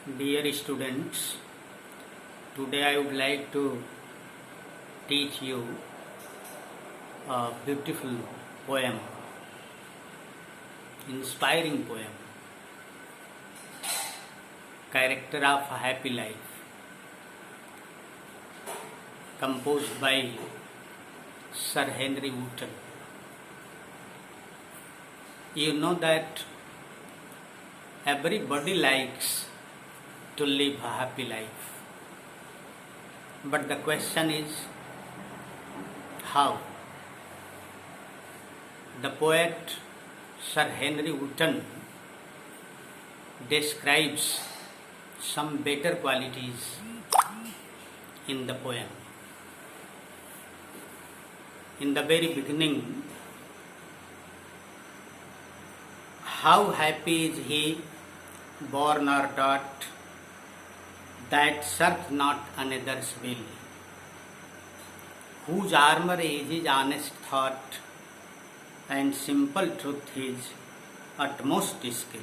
Dear students, today I would like to teach you a beautiful poem, inspiring poem, Character of a Happy Life, composed by Sir Henry Wotton. You know that everybody likes to live a happy life. But the question is, how? The poet Sir Henry Wotton describes some better qualities in the poem. In the very beginning, how happy is he, born or taught, that serves not another's will, whose armour is his honest thought, and simple truth his utmost skill.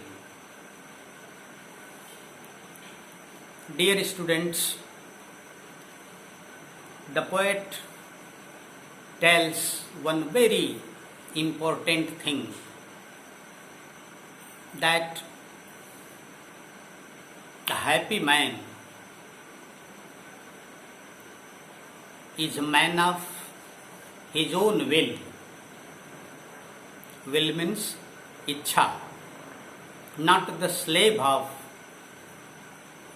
Dear students, the poet tells one very important thing, that a happy man is a man of his own will. Will means ichha, not the slave of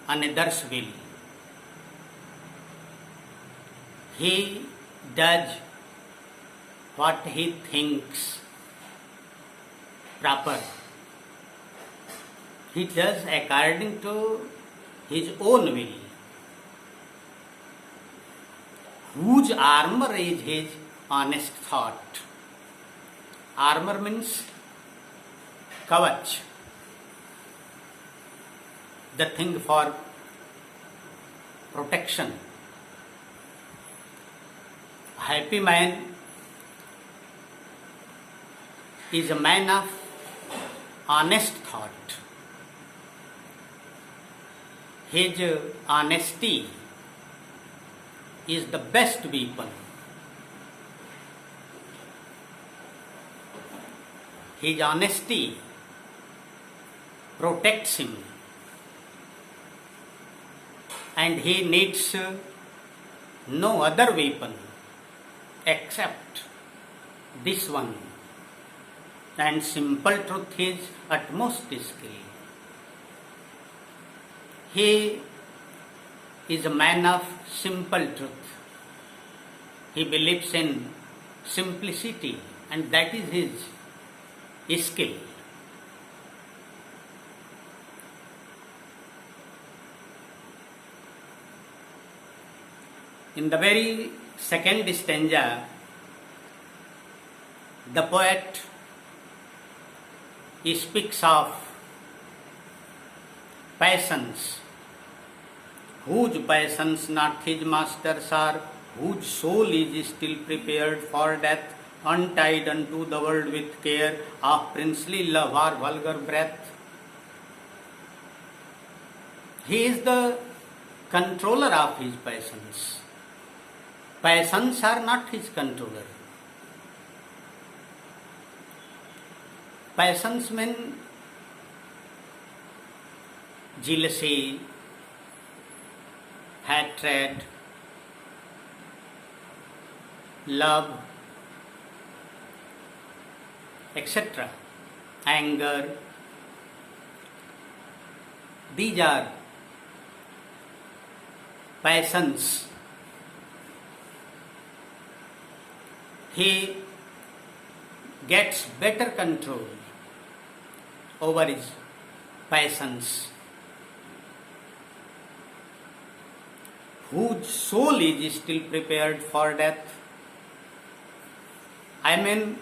another's will. He does what he thinks proper. He does according to his own will, whose armour is his honest thought. Armour means kavach, the thing for protection. A happy man is a man of honest thought. His honesty is the best weapon. His honesty protects him, and he needs no other weapon except this one, and simple truth his utmost skill. He is a man of simple truth. He believes in simplicity, and that is his skill. In the very second stanza, the poet speaks of passions, whose passions not his masters are, whose soul is still prepared for death, untied unto the world with care of princely love or vulgar breath. He is the controller of his passions. Passions are not his controller. Passions mean jealousy, hatred, love, etc., anger. These are passions. He gets better control over his passions, whose soul is still prepared for death. I mean,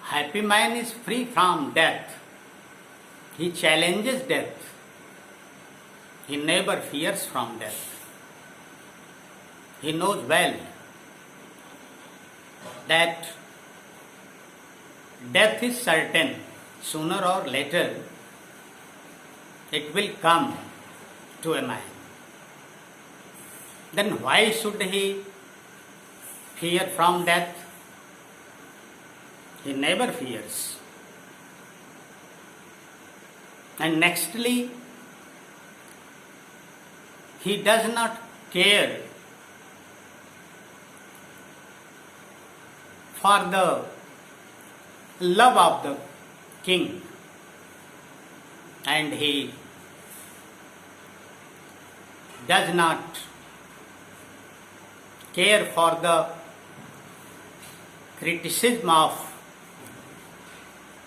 happy man is free from death. He challenges death. He never fears from death. He knows well that death is certain. Sooner or later, it will come to a man. Then why should he fear from death? He never fears. And nextly, he does not care for the love of the king, and he does not care for the criticism of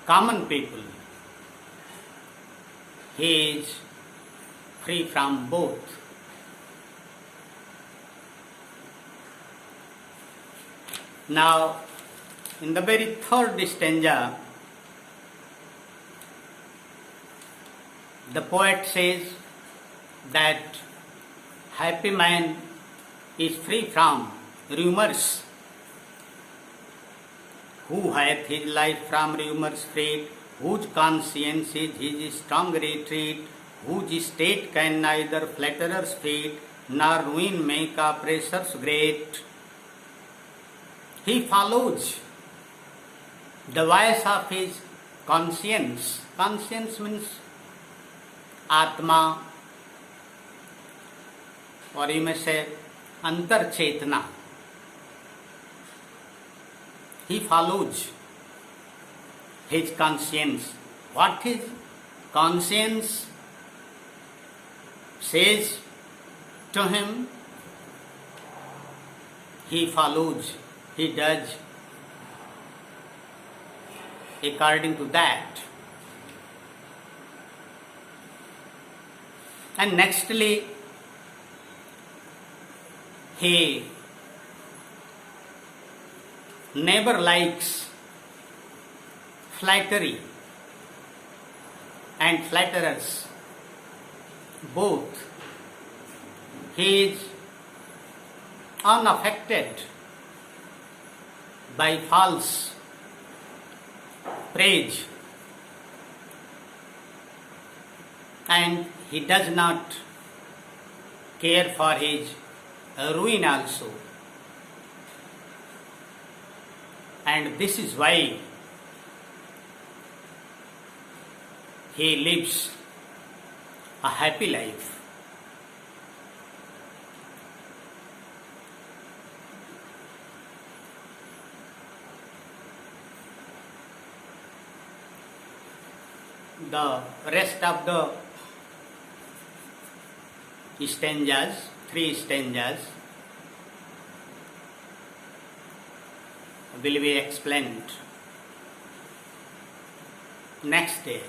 common people. He is free from both. Now, in the very third stanza, the poet says that happy man is free from rumors, who hath his life from rumors freed, whose conscience is his strong retreat, whose state can neither flatterers feed, nor ruin make oppressors great. He follows the voice of his conscience. Conscience means Atma, or you may say Antar Chetna. He follows his conscience. What his conscience says to him, he follows, he does according to that. And nextly, he never likes flattery and flatterers both. He is unaffected by false praise, and he does not care for his ruin also. And this is why he lives a happy life. The rest of the stanzas, 3 stanzas, will be explained next day.